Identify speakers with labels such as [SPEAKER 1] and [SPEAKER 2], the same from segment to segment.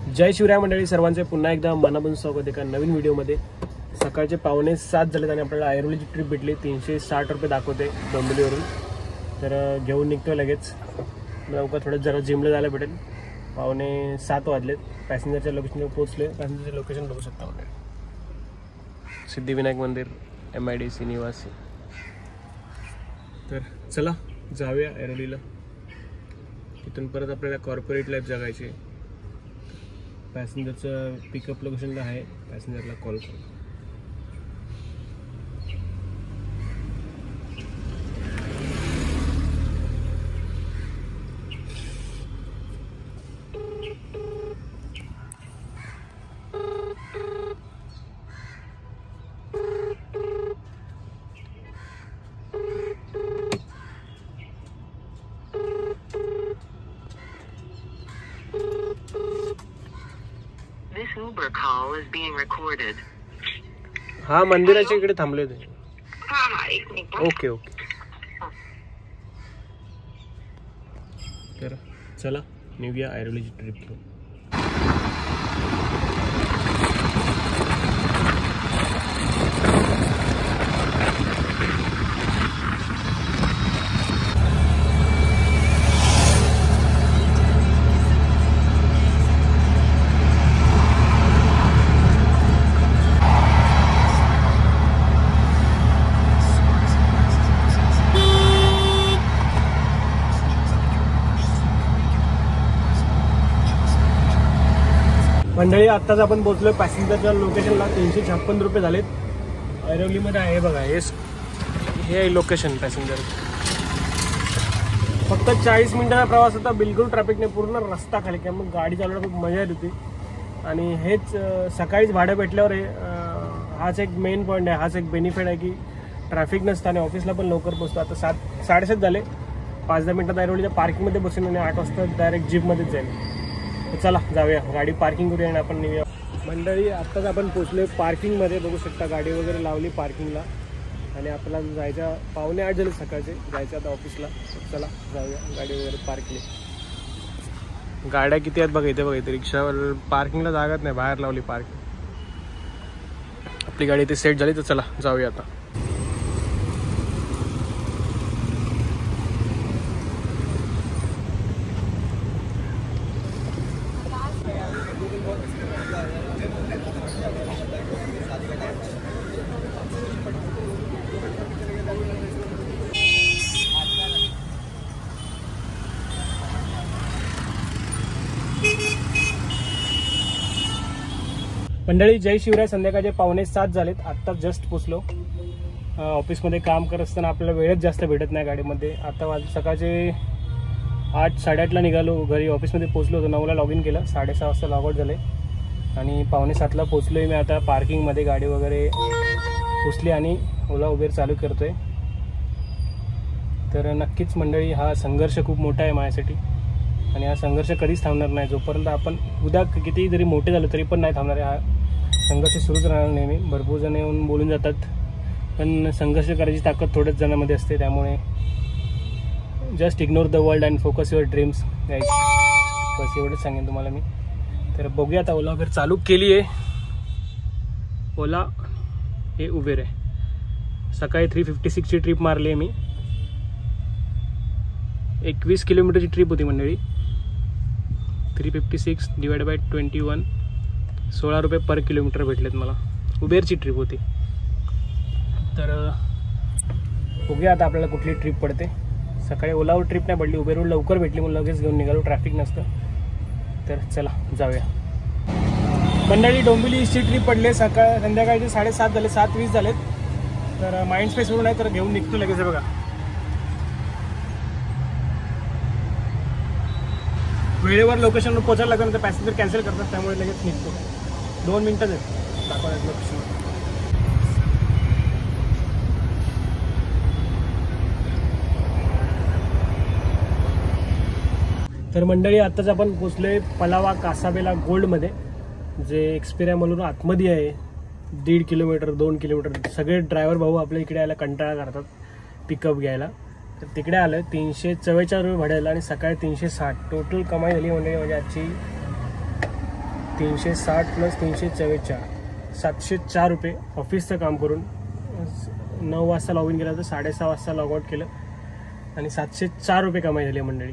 [SPEAKER 1] जय शिवराय मंडळी, सर्वांचे पुन्हा एकदा मनापासून स्वागत एका नवीन व्हिडिओमध्ये। सकाळचे 6:45 झालेत आणि आपल्याला ऐरोलीची ट्रिप भेटली। 360 रुपये दाखवते डोंबिवलीवरून, तर घेऊन निघतो लगेच। लवकर थोडं जरा जिमला जायला भेटेल। 6:45 वाजलेत। पॅसेंजरच्या लोकेशनवर पोहोचले। पॅसेंजरचे लोकेशन बघू शकता मंडळी, सिद्धिविनायक मंदिर, MIDC निवासी। तर चला जाऊया ऐरोलीला। तिथून परत आपल्याला कॉर्पोरेट लाईफ जगायची। पॅसेंजरचं पिकअप लोकेशनला आहे, पॅसेंजरला कॉल करू।
[SPEAKER 2] This Uber call is being recorded.
[SPEAKER 1] हा, मंदिराच्या इकडे थांबले होते।
[SPEAKER 2] हा, एक मिनिट।
[SPEAKER 1] Okay okay. तर चला निघूया ऐरोलीची ट्रिप घेऊन। मंडळी, आत्ताच आपण पोहोचलोय पॅसेंजरच्या लोकेशनला। 356 रुपये झालेत। ऐरोलीमध्ये आहे बघा, हे आहे लोकेशन पॅसेंजर। फक्त 40 मिनिटाचा प्रवास होता, बिलकुल ट्रॅफिक नाही, पूर्ण रस्ता खाली, त्यामुळे गाडी चालवायला खूप मजा येत होती। आणि हेच सकाळीच भाडं भेटल्यावर हाच एक मेन पॉईंट आहे, हाच एक बेनिफिट आहे की ट्रॅफिक नसतं आणि ऑफिसला पण लवकर पोहोचतो। आता 7:30 झाले। 5-10 मिनिटात ऐरोलीच्या पार्किंगमध्ये बसून आणि 8 वाजता डायरेक्ट जीपमध्येच जाईल। चला जाऊया, गाडी पार्किंग करूया आणि आपण निघूया। मंडळी, आत्ताच आपण पोहोचलोय पार्किंगमध्ये, बघू शकता गाडी वगैरे लावली पार्किंगला। आणि आपल्याला जायच्या 7:45 झाले सकाळचे, जायचं आता ऑफिसला। चला जाऊया, गाडी वगैरे पार्क केली। गाड्या किती आहेत बघा, इथे बघा, इथे रिक्षावर पार्किंगला जागाच नाही, बाहेर लावली पार्किंग। आपली गाडी इथे सेट झाली, तर चला जाऊया आता। मंडळी, जय शिवराय। संध्याकाळचे 6:45 झालेत। आत्ता जस्ट पोचलो। ऑफिसमध्ये काम करत असताना आपल्याला वेळच जास्त भेटत नाही गाडीमध्ये। आता सकाळचे 8-8:30ला निघालो घरी, ऑफिसमध्ये पोचलो होतो। 9ला लॉग इन केलं, 6:30 वाजता लॉग आउट झाले आणि 6:45ला पोचलोय मी आता पार्किंगमध्ये। गाडी वगैरे पोचली आणि ओला उबेर चालू करतोय। तर नक्कीच मंडळी, हा संघर्ष खूप मोठा आहे माझ्यासाठी आणि हा संघर्ष कधीच थांबणार नाही। जोपर्यंत आपण उद्या किती जरी मोठे झालो तरी पण नाही थांबणार आहे। हा संघर्ष सुरूच राहणार नेहमी। भरपूर जण येऊन बोलून जातात, पण संघर्ष करायची ताकद थोड्याच जणांमध्ये असते। त्यामुळे just ignore the world and focus your dreams guys, बस एवढंच सांगेन तुम्हाला मी। तर बघूया, आता ओला उबेर चालू केली आहे। ओला हे उबेर आहे। सकाळी 356ची ट्रिप मारली आहे मी। 21 किलोमीटरची ट्रिप होती मंडळी। 356 डिवाइड बाय 21, 16 रुपये पर किलोमीटर भेटलेत मला। उबेरची ट्रिप होती। तर बघूया आता आपल्याला कुठली ट्रिप पडते। सकाळी ओलावर ट्रिप नाही पडली, उबेरवर लवकर भेटली, म्हणून लगेच घेऊन निघालो, ट्रॅफिक नसतं। तर चला जाऊया। मंडळी, डोंबिवली ईस्टची ट्रिप पडली। संध्याकाळचे 7:30 झाले, 7:20 झालेत। तर माइंड स्पेसवरून आहे, तर घेऊन निघतो लगेच। बघा, वेळेवर लोकेशनवर पोहोचायला लागलं तर पॅसेंजर कॅन्सल करतात, त्यामुळे लगेच निघतो। 2 मिनिटं आहेत दाखवण्यात लोकेशन। तर मंडळी, आत्ताच आपण पोचलोय पलावा कासाबेला गोल्डमध्ये, जे एक्सपेरिया मॉलवरून आतमध्ये आहे। 1.5 किलोमीटर 2 किलोमीटर। सगळे ड्रायव्हर भाऊ आपल्या इकडे यायला कंटाळा करतात पिकअप घ्यायला। तर तिकडे आलं 344 रुपये भाड्याला आणि सकाळी 360 टोटल कमाई झाली म्हणजे आजची 360 प्लस 344 704 रुपये ऑफिसचं काम करून 9 वाजता लॉग इन केलं तर 6:30 वाजता लॉग आउट केलं आणि 704 रुपये कमाई झाली मंडळी.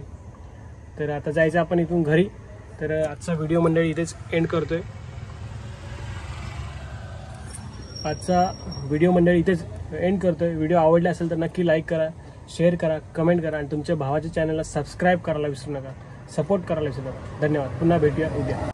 [SPEAKER 1] तर आता जायचं आपण इथून घरी. तर आजचा व्हिडिओ मंडळी इथेच एंड करतोय. आजचा व्हिडिओ मंडळी इथेच एंड करतोय. व्हिडिओ आवडला असेल तर नक्की लाईक करा, शेअर करा, कमेंट करा आणि तुमच्या भावाच्या चॅनलला सबस्क्राईब करायला विसरू नका, सपोर्ट करायला विसरू नका. धन्यवाद. पुन्हा भेटूया उद्या.